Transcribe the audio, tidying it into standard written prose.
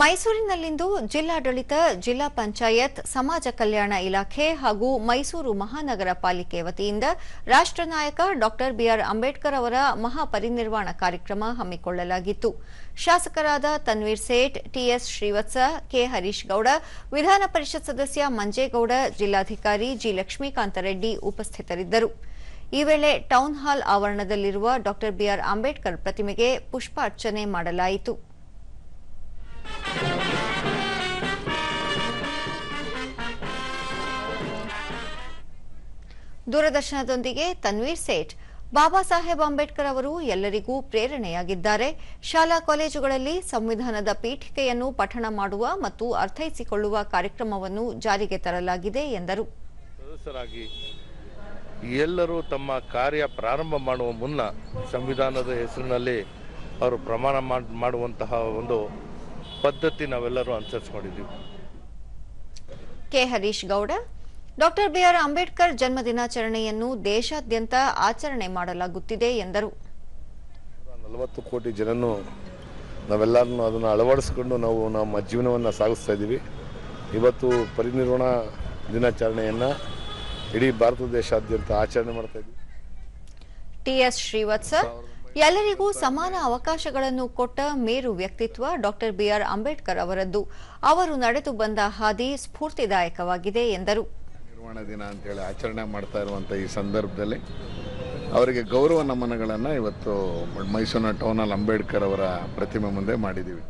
ಮೈಸೂರಿನಲ್ಲಿಂದು ಜಿಲ್ಲಾಡಳಿತ, ಜಿಲ್ಲಾ ಪಂಚಾಯತ್, ಸಮಾಜ ಕಲ್ಯಾಣ ಇಲಾಖೆ ಹಾಗೂ ಮೈಸೂರು ಮಹಾನಗರ ಪಾಲಿಕೆ ವತಿಯಿಂದ ರಾಷ್ಟ್ರ ನಾಯಕ ಡಾ ಬಿಆರ್ ಅಂಬೇಡ್ಕರ್ ಅವರ ಮಹಾಪರಿನಿರ್ವಾಣ ಕಾರ್ಯಕ್ರಮ ಹಮ್ಮಿಕೊಳ್ಳಲಾಗಿತ್ತು. ಶಾಸಕರಾದ ತನ್ವೀರ್ ಸೇಠ್, ಟಿಎಸ್ ಶ್ರೀವತ್ಸ, ಕೆ ಹರೀಶ್ ಗೌಡ, ವಿಧಾನ ಪರಿಷತ್ ಸದಸ್ಯ ಮಂಜೇಗೌಡ, ಜಿಲ್ಲಾಧಿಕಾರಿ ಜಿ ಲಕ್ಷ್ಮೀಕಾಂತ ರೆಡ್ಡಿ ಉಪಸ್ಥಿತರಿದ್ದರು. ಈ ವೇಳೆ ಟೌನ್ ಹಾಲ್ ಆವರಣದಲ್ಲಿರುವ ಡಾ ಬಿಆರ್ ಅಂಬೇಡ್ಕರ್ ಪ್ರತಿಮೆಗೆ ಪುಷ್ಪಾರ್ಚನೆ ಮಾಡಲಾಯಿತು. ದೂರದರ್ಶನದೊಂದಿಗೆ ತನ್ವೀರ್ ಸೇಠ್, ಬಾಬಾ ಸಾಹೇಬ್ ಅಂಬೇಡ್ಕರ್ ಅವರು ಎಲ್ಲರಿಗೂ ಪ್ರೇರಣೆಯಾಗಿದ್ದಾರೆ. ಶಾಲಾ ಕಾಲೇಜುಗಳಲ್ಲಿ ಸಂವಿಧಾನದ ಪೀಠಿಕೆಯನ್ನು ಪಠಣ ಮಾಡುವ ಮತ್ತು ಅರ್ಥೈಸಿಕೊಳ್ಳುವ ಕಾರ್ಯಕ್ರಮವನ್ನು ಜಾರಿಗೆ ತರಲಾಗಿದೆ ಎಂದರು. ಸದಸ್ಯರಾಗಿ ಎಲ್ಲರೂ ತಮ್ಮ ಕಾರ್ಯ ಪ್ರಾರಂಭ ಮಾಡುವ ಮುನ್ನ ಸಂವಿಧಾನದ ಹೆಸರಿನಲ್ಲಿ ಅವರು ಪ್ರಮಾಣ ಮಾಡುವಂತಹ ಒಂದು ಪದ್ಧತಿ ನಾವೆಲ್ಲರೂ ಅನುಸರಿಸಿಕೊಂಡಿದ್ದೀವಿ. ಕೆ ಹರೀಶ್ ಗೌಡ, ಡಾ ಬಿಆರ್ ಅಂಬೇಡ್ಕರ್ ಜನ್ಮ ದಿನಾಚರಣೆಯನ್ನು ದೇಶಾದ್ಯಂತ ಆಚರಣೆ ಮಾಡಲಾಗುತ್ತಿದೆ ಎಂದರು. 40 ಕೋಟಿ ಜನನು ನಾವೆಲ್ಲರೂ ಅದನ್ನು ಅಳವಡಿಸಿಕೊಂಡು ನಾವು ನಮ್ಮ ಜೀವನವನ್ನು ಸಾಗಿಸ್ತಾ ಇದ್ದೀವಿ. ಇವತ್ತು ಪರಿನಿರ್ವಾಣ ದಿನಾಚರಣೆಯನ್ನು ಇಡೀ ಭಾರತ ದೇಶಾದ್ಯಂತ ಆಚರಣೆ ಮಾಡ್ತಾ ಇದ್ದೀವಿ. ಟಿಎಸ್ ಶ್ರೀವತ್ಸ, ಎಲ್ಲರಿಗೂ ಸಮಾನ ಅವಕಾಶಗಳನ್ನು ಕೊಟ್ಟ ಮೇರು ವ್ಯಕ್ತಿತ್ವ ಡಾ ಬಿಆರ್ ಅಂಬೇಡ್ಕರ್ ಅವರದ್ದು. ಅವರು ನಡೆದು ಬಂದ ಹಾದಿ ಸ್ಫೂರ್ತಿದಾಯಕವಾಗಿದೆ ಎಂದರು. ನಿರ್ವಾಣ ದಿನ ಅಂತೇಳಿ ಆಚರಣೆ ಮಾಡ್ತಾ ಇರುವಂಥ ಈ ಸಂದರ್ಭದಲ್ಲಿ ಅವರಿಗೆ ಗೌರವ ನಮನಗಳನ್ನು ಇವತ್ತು ಮೈಸೂರಿನ ಟೌನಲ್ಲಿ ಅಂಬೇಡ್ಕರ್ ಅವರ ಪ್ರತಿಮೆ ಮುಂದೆ ಮಾಡಿದ್ದೀವಿ.